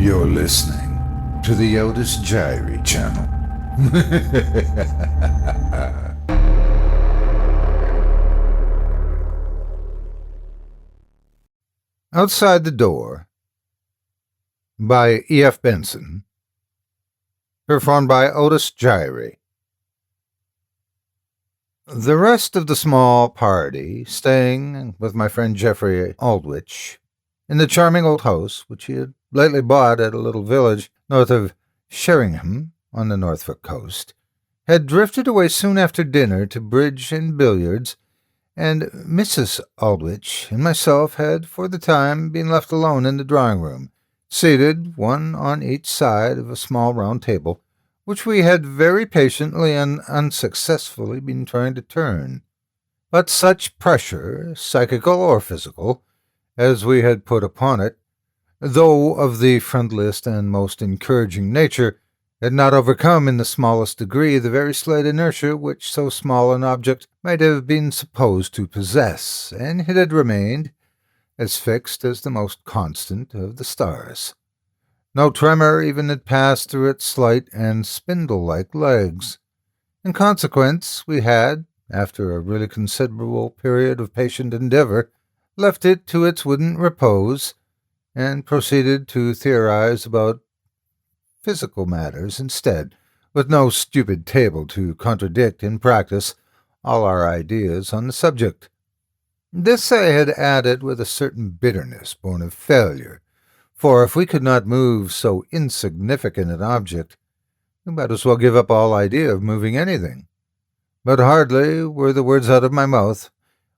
You're listening to the Otis Jiry channel. Outside the Door by E.F. Benson, performed by Otis Jiry. The rest of the small party, staying with my friend Geoffrey Aldwych in the charming old house which he had lately bought at a little village north of Sheringham on the Norfolk coast, had drifted away soon after dinner to bridge and billiards, and Mrs. Aldwych and myself had for the time been left alone in the drawing-room, seated one on each side of a small round table, which we had very patiently and unsuccessfully been trying to turn. But such pressure, psychical or physical, as we had put upon it, though of the friendliest and most encouraging nature, had not overcome in the smallest degree the very slight inertia which so small an object might have been supposed to possess, and it had remained as fixed as the most constant of the stars. No tremor even had passed through its slight and spindle-like legs. In consequence, we had, after a really considerable period of patient endeavor, left it to its wooden repose, and proceeded to theorize about physical matters instead, with no stupid table to contradict in practice all our ideas on the subject. This I had added with a certain bitterness born of failure, for if we could not move so insignificant an object, we might as well give up all idea of moving anything. But hardly were the words out of my mouth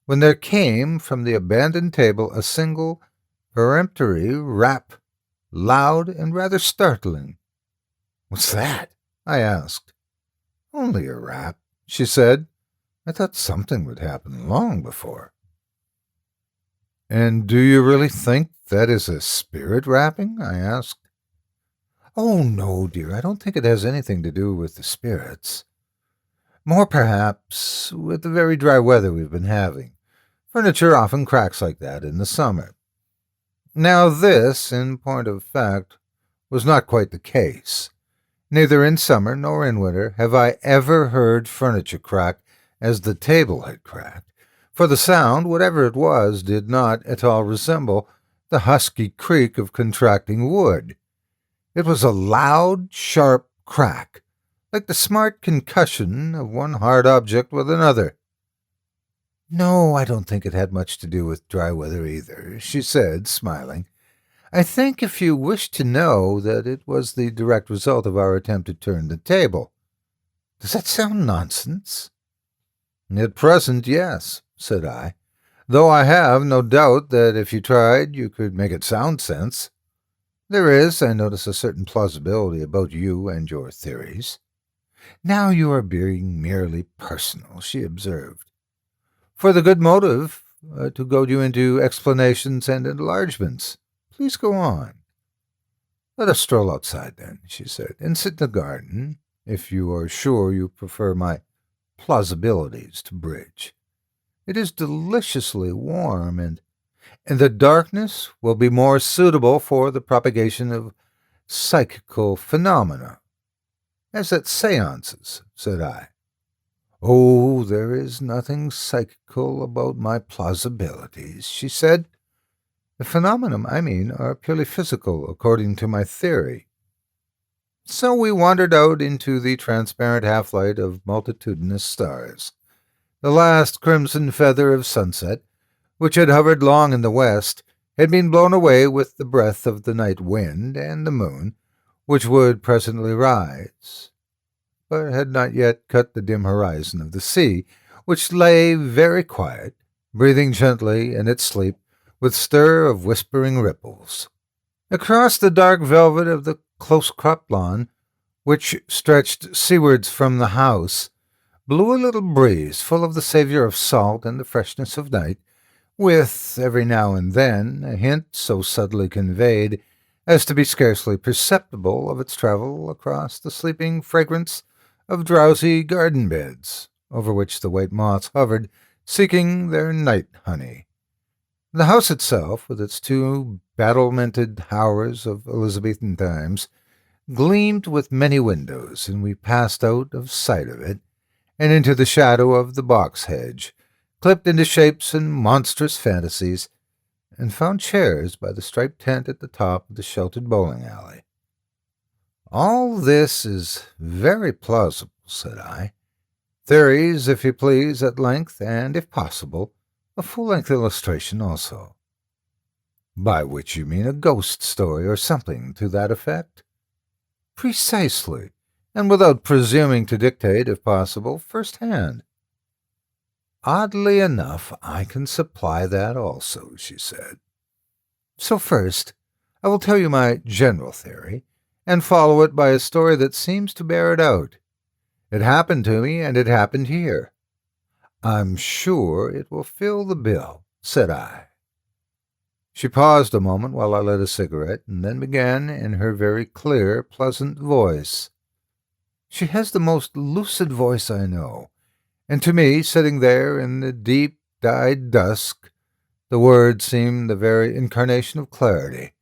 when there came from the abandoned table a single, peremptory rap, loud and rather startling. "What's that?" I asked. "Only a rap," she said. "I thought something would happen long before." "And do you really think that is a spirit rapping?" I asked. "Oh, no, dear, I don't think it has anything to do with the spirits. More, perhaps, with the very dry weather we've been having. Furniture often cracks like that in the summer." Now this, in point of fact, was not quite the case. Neither in summer nor in winter have I ever heard furniture crack as the table had cracked, for the sound, whatever it was, did not at all resemble the husky creak of contracting wood. It was a loud, sharp crack, like the smart concussion of one hard object with another. "No, I don't think it had much to do with dry weather either," she said, smiling. "I think, if you wish to know, that it was the direct result of our attempt to turn the table." "Does that sound nonsense?" "At present, yes," said I, "though I have no doubt that if you tried you could make it sound sense. There is, I notice, a certain plausibility about you and your theories." "Now you are being merely personal," she observed. "For the good motive to goad you into explanations and enlargements. Please go on." "Let us stroll outside, then," she said, "and sit in the garden, if you are sure you prefer my plausibilities to bridge. It is deliciously warm, and the darkness will be more suitable for the propagation of psychical phenomena." "As at seances," said I. "Oh, there is nothing psychical about my plausibilities," she said. "The phenomena, I mean, are purely physical, according to my theory." So we wandered out into the transparent half-light of multitudinous stars. The last crimson feather of sunset, which had hovered long in the west, had been blown away with the breath of the night wind, and the moon, which would presently rise, but had not yet cut the dim horizon of the sea, which lay very quiet, breathing gently in its sleep with stir of whispering ripples. Across the dark velvet of the close-cropped lawn, which stretched seawards from the house, blew a little breeze full of the savour of salt and the freshness of night, with, every now and then, a hint so subtly conveyed as to be scarcely perceptible of its travel across the sleeping fragrance of drowsy garden beds, over which the white moths hovered, seeking their night honey. The house itself, with its two battlemented towers of Elizabethan times, gleamed with many windows, and we passed out of sight of it and into the shadow of the box hedge, clipped into shapes and monstrous fantasies, and found chairs by the striped tent at the top of the sheltered bowling alley. "All this is very plausible," said I. "Theories, if you please, at length, and, if possible, a full-length illustration also." "By which you mean a ghost story or something to that effect?" "Precisely, and without presuming to dictate, if possible, first-hand." "Oddly enough, I can supply that also," she said. "So first, I will tell you my general theory, and follow it by a story that seems to bear it out. It happened to me, and it happened here. I'm sure it will fill the bill," said I. She paused a moment while I lit a cigarette, and then began in her very clear, pleasant voice. She has the most lucid voice I know, and to me, sitting there in the deep-dyed dusk, the words seemed the very incarnation of clarity,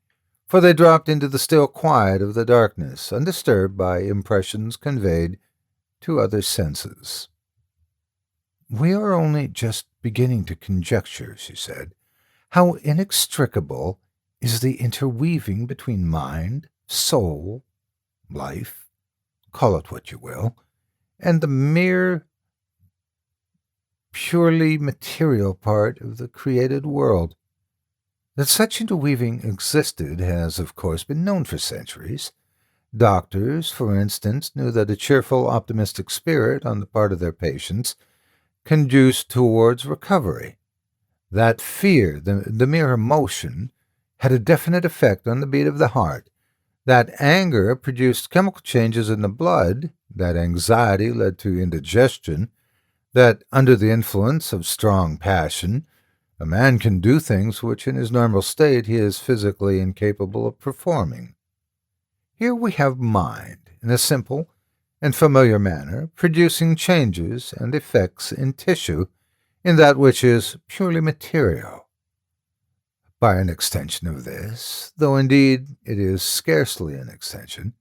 for they dropped into the still quiet of the darkness, undisturbed by impressions conveyed to other senses. "We are only just beginning to conjecture," she said, "how inextricable is the interweaving between mind, soul, life, call it what you will, and the mere purely material part of the created world. That such interweaving existed has, of course, been known for centuries. Doctors, for instance, knew that a cheerful, optimistic spirit on the part of their patients conduced towards recovery. That fear, the mere emotion, had a definite effect on the beat of the heart. That anger produced chemical changes in the blood. That anxiety led to indigestion. That under the influence of strong passion, a man can do things which in his normal state he is physically incapable of performing. Here we have mind, in a simple and familiar manner, producing changes and effects in tissue, in that which is purely material. By an extension of this, though indeed it is scarcely an extension,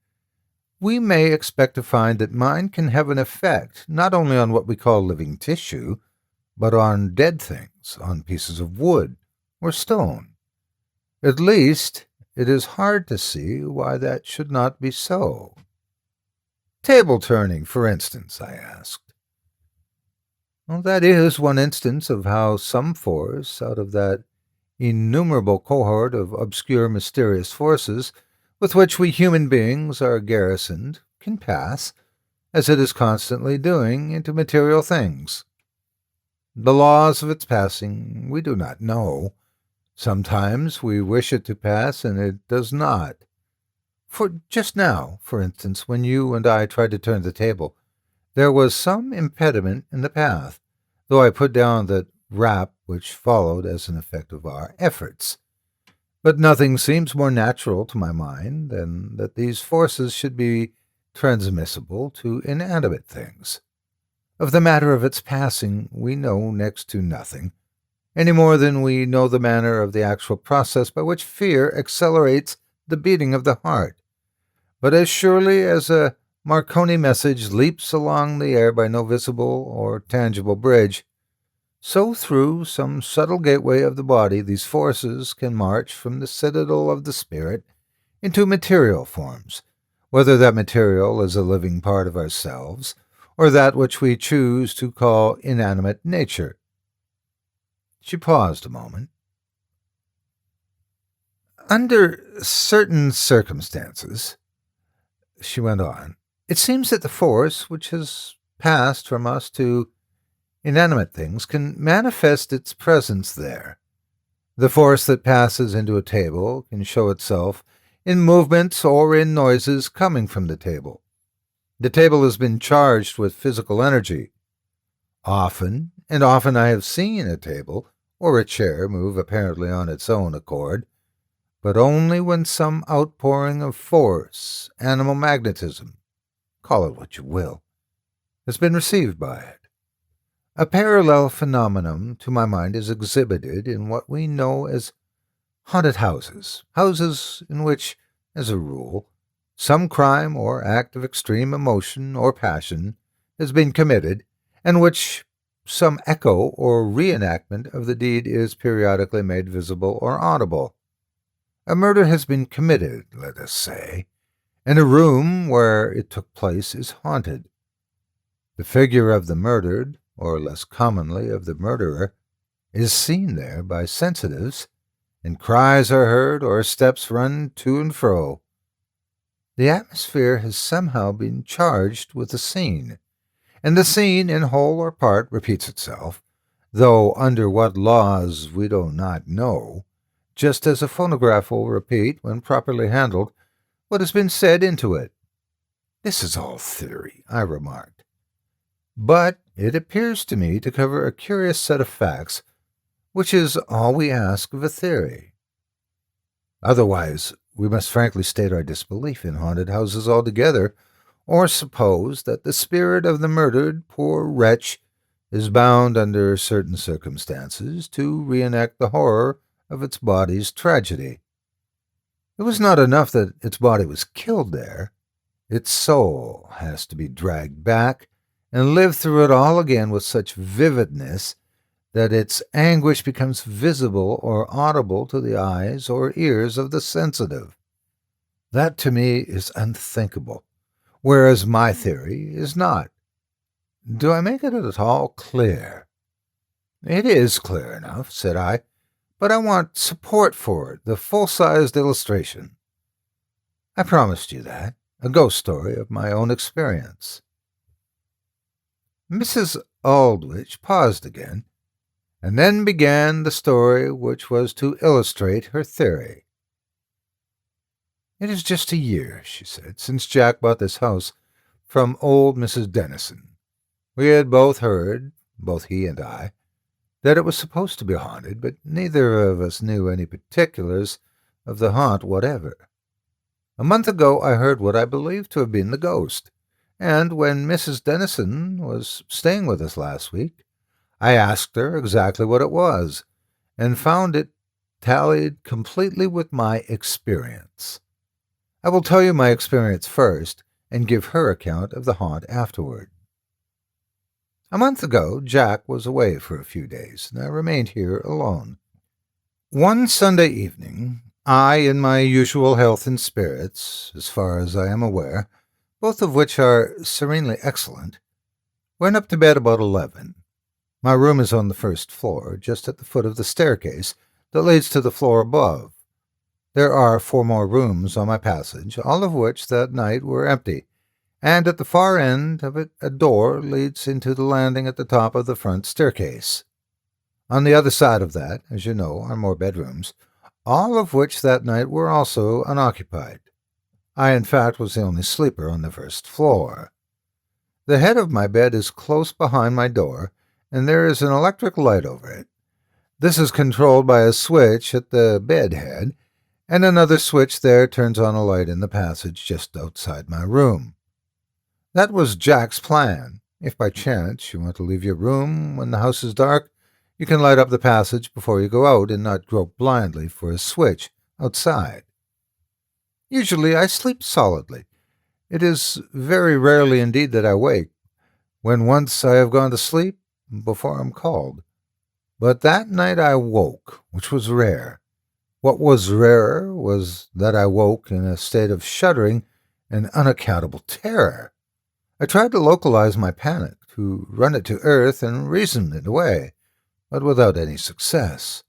we may expect to find that mind can have an effect not only on what we call living tissue, but on dead things, on pieces of wood or stone. At least, it is hard to see why that should not be so." "Table turning, for instance?" I asked. "Well, that is one instance of how some force, out of that innumerable cohort of obscure, mysterious forces with which we human beings are garrisoned, can pass, as it is constantly doing, into material things. The laws of its passing we do not know. Sometimes we wish it to pass, and it does not. For just now, for instance, when you and I tried to turn the table, there was some impediment in the path, though I put down that rap which followed as an effect of our efforts. But nothing seems more natural to my mind than that these forces should be transmissible to inanimate things. Of the matter of its passing we know next to nothing, any more than we know the manner of the actual process by which fear accelerates the beating of the heart. But as surely as a Marconi message leaps along the air by no visible or tangible bridge, so through some subtle gateway of the body these forces can march from the citadel of the spirit into material forms, whether that material is a living part of ourselves, or that which we choose to call inanimate nature." She paused a moment. "Under certain circumstances," she went on, "it seems that the force which has passed from us to inanimate things can manifest its presence there. The force that passes into a table can show itself in movements or in noises coming from the table. The table has been charged with physical energy. Often and often I have seen a table or a chair move apparently on its own accord, but only when some outpouring of force, animal magnetism, call it what you will, has been received by it. A parallel phenomenon, to my mind, is exhibited in what we know as haunted houses, houses in which, as a rule, some crime or act of extreme emotion or passion has been committed, and which some echo or reenactment of the deed is periodically made visible or audible. A murder has been committed, let us say, and a room where it took place is haunted. The figure of the murdered, or less commonly of the murderer, is seen there by sensitives, and cries are heard or steps run to and fro. The atmosphere has somehow been charged with the scene, and the scene, in whole or part, repeats itself, though under what laws we do not know, just as a phonograph will repeat, when properly handled, what has been said into it. This is all theory, I remarked, but it appears to me to cover a curious set of facts, which is all we ask of a theory. Otherwise, we must frankly state our disbelief in haunted houses altogether, or suppose that the spirit of the murdered poor wretch is bound under certain circumstances to reenact the horror of its body's tragedy. It was not enough that its body was killed there. Its soul has to be dragged back and live through it all again with such vividness that its anguish becomes visible or audible to the eyes or ears of the sensitive. That to me is unthinkable, whereas my theory is not. Do I make it at all clear? It is clear enough, said I, but I want support for it, the full-sized illustration. I promised you that, a ghost story of my own experience. Mrs. Aldrich paused again, and then began the story which was to illustrate her theory. It is just a year, she said, since Jack bought this house from old Mrs. Dennison. We had both heard, both he and I, that it was supposed to be haunted, but neither of us knew any particulars of the haunt whatever. A month ago I heard what I believed to have been the ghost, and when Mrs. Dennison was staying with us last week, I asked her exactly what it was, and found it tallied completely with my experience. I will tell you my experience first, and give her account of the haunt afterward. A month ago, Jack was away for a few days, and I remained here alone. One Sunday evening, I, in my usual health and spirits, as far as I am aware, both of which are serenely excellent, went up to bed about 11. My room is on the first floor, just at the foot of the staircase that leads to the floor above. There are 4 more rooms on my passage, all of which that night were empty, and at the far end of it a door leads into the landing at the top of the front staircase. On the other side of that, as you know, are more bedrooms, all of which that night were also unoccupied. I, in fact, was the only sleeper on the first floor. The head of my bed is close behind my door, and there is an electric light over it. This is controlled by a switch at the bed head, and another switch there turns on a light in the passage just outside my room. That was Jack's plan. If by chance you want to leave your room when the house is dark, you can light up the passage before you go out and not grope blindly for a switch outside. Usually I sleep solidly. It is very rarely indeed that I wake, when once I have gone to sleep, before I'm called. But that night I woke, which was rare. What was rarer was that I woke in a state of shuddering and unaccountable terror. I tried to localize my panic, to run it to earth and reason it away, but without any success.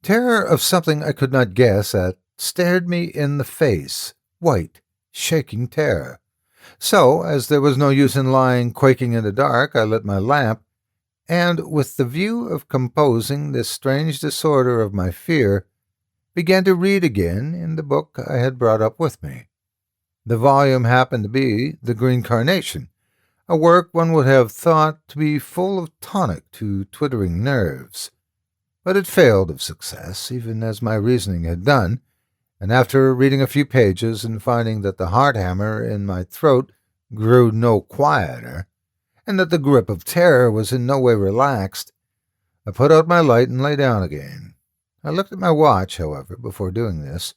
Terror of something I could not guess at stared me in the face, white, shaking terror. So, as there was no use in lying quaking in the dark, I lit my lamp, and, with the view of composing this strange disorder of my fear, began to read again in the book I had brought up with me. The volume happened to be The Green Carnation, a work one would have thought to be full of tonic to twittering nerves. But it failed of success, even as my reasoning had done, and after reading a few pages and finding that the heart-hammer in my throat grew no quieter, and that the grip of terror was in no way relaxed, I put out my light and lay down again. I looked at my watch, however, before doing this,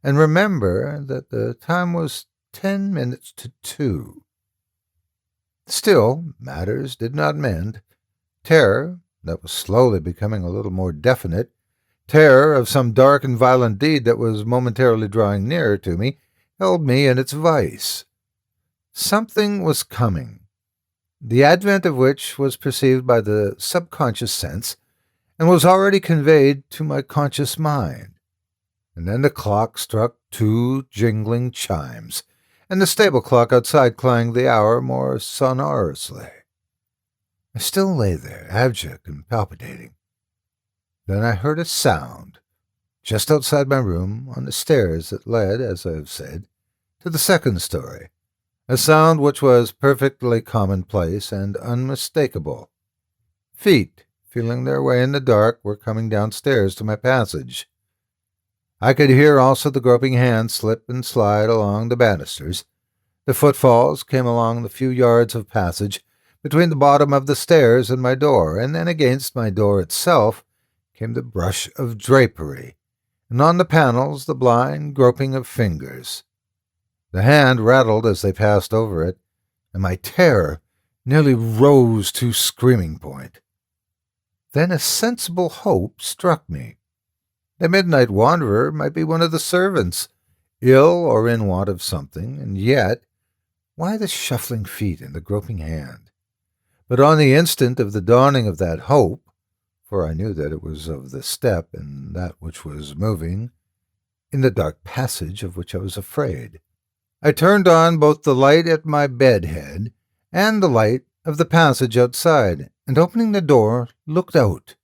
and remember that the time was 10 minutes to 2. Still, matters did not mend. Terror, that was slowly becoming a little more definite, terror of some dark and violent deed that was momentarily drawing nearer to me, held me in its vice. Something was coming, the advent of which was perceived by the subconscious sense and was already conveyed to my conscious mind. And then the clock struck 2 jingling chimes, and the stable clock outside clanged the hour more sonorously. I still lay there, abject and palpitating. Then I heard a sound, just outside my room, on the stairs that led, as I have said, to the second story, a sound which was perfectly commonplace and unmistakable. Feet, feeling their way in the dark, were coming downstairs to my passage. I could hear also the groping hands slip and slide along the banisters. The footfalls came along the few yards of passage between the bottom of the stairs and my door, and then against my door itself came the brush of drapery, and on the panels the blind groping of fingers. The hand rattled as they passed over it, and my terror nearly rose to screaming point. Then a sensible hope struck me. The midnight wanderer might be one of the servants, ill or in want of something, and yet, why the shuffling feet and the groping hand? But on the instant of the dawning of that hope, for I knew that it was of the step and that which was moving, in the dark passage of which I was afraid, I turned on both the light at my bed head and the light of the passage outside, and opening the door, looked out.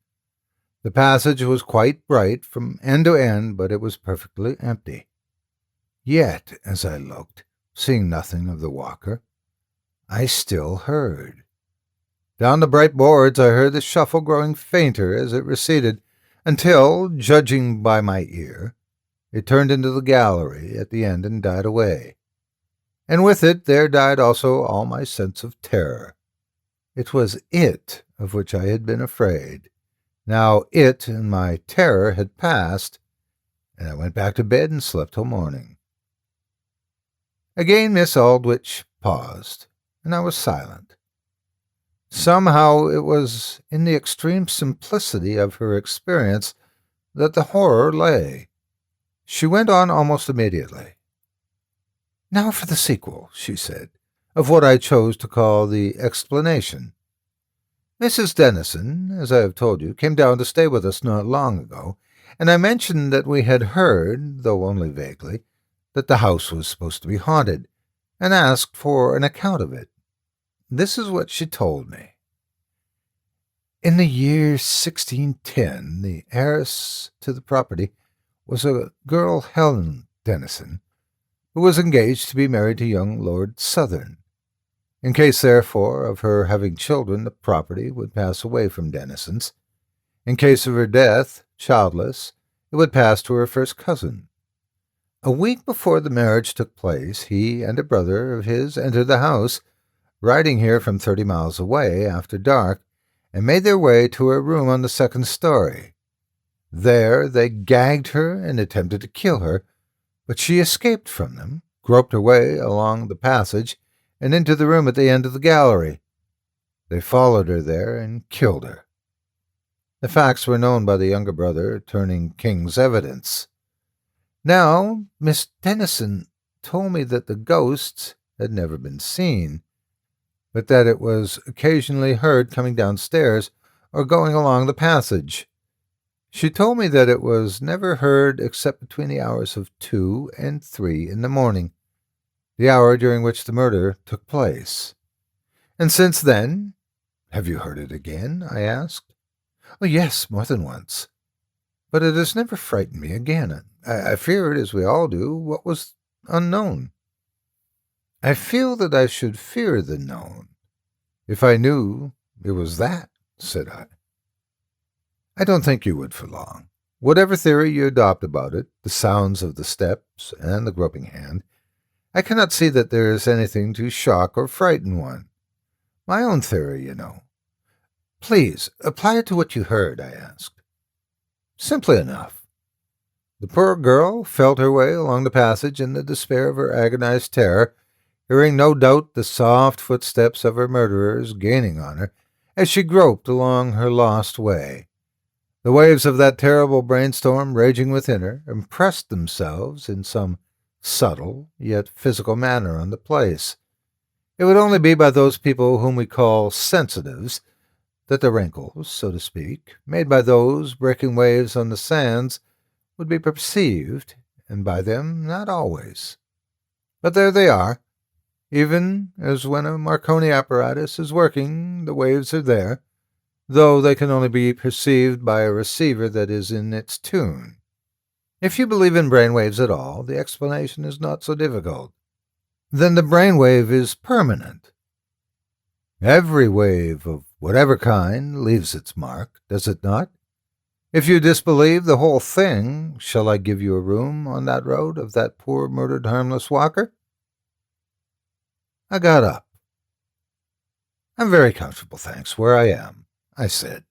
The passage was quite bright from end to end, but it was perfectly empty. Yet, as I looked, seeing nothing of the walker, I still heard. Down the bright boards I heard the shuffle growing fainter as it receded, until, judging by my ear, it turned into the gallery at the end and died away. And with it there died also all my sense of terror. It was it of which I had been afraid. Now it and my terror had passed, and I went back to bed and slept till morning. Again Miss Aldrich paused, and I was silent. Somehow it was in the extreme simplicity of her experience that the horror lay. She went on almost immediately. "Now for the sequel," she said, "of what I chose to call the explanation. Mrs. Dennison, as I have told you, came down to stay with us not long ago, and I mentioned that we had heard, though only vaguely, that the house was supposed to be haunted, and asked for an account of it. This is what she told me. In the year 1610, the heiress to the property was a girl, Helen Dennison, who was engaged to be married to young Lord Southern. In case, therefore, of her having children, the property would pass away from Dennisons. In case of her death, childless, it would pass to her first cousin. A week before the marriage took place, he and a brother of his entered the house, riding here from 30 miles away after dark, and made their way to her room on the second story. There they gagged her and attempted to kill her, but she escaped from them, groped her way along the passage, and into the room at the end of the gallery. They followed her there and killed her. The facts were known by the younger brother, turning king's evidence. Now, Miss Dennison told me that the ghosts had never been seen, but that it was occasionally heard coming downstairs or going along the passage. She told me that it was never heard except between the hours of 2 and 3 in the morning, the hour during which the murder took place. And since then, have you heard it again? I asked. Oh, yes, more than once. But it has never frightened me again. I feared, as we all do, what was unknown. I feel that I should fear the known, if I knew it was that, said I. I don't think you would for long. Whatever theory you adopt about it, the sounds of the steps and the groping hand, I cannot see that there is anything to shock or frighten one. My own theory, you know. Please, apply it to what you heard, I asked. Simply enough. The poor girl felt her way along the passage in the despair of her agonized terror, hearing no doubt the soft footsteps of her murderers gaining on her as she groped along her lost way. The waves of that terrible brainstorm raging within her impressed themselves in some subtle yet physical manner on the place. It would only be by those people whom we call sensitives that the wrinkles, so to speak, made by those breaking waves on the sands would be perceived, and by them not always. But there they are. Even as when a Marconi apparatus is working, the waves are there, though they can only be perceived by a receiver that is in its tune. If you believe in brainwaves at all, the explanation is not so difficult. Then the brainwave is permanent. Every wave of whatever kind leaves its mark, does it not? If you disbelieve the whole thing, shall I give you a room on that road of that poor murdered harmless walker? I got up. I'm very comfortable, thanks, where I am, I said.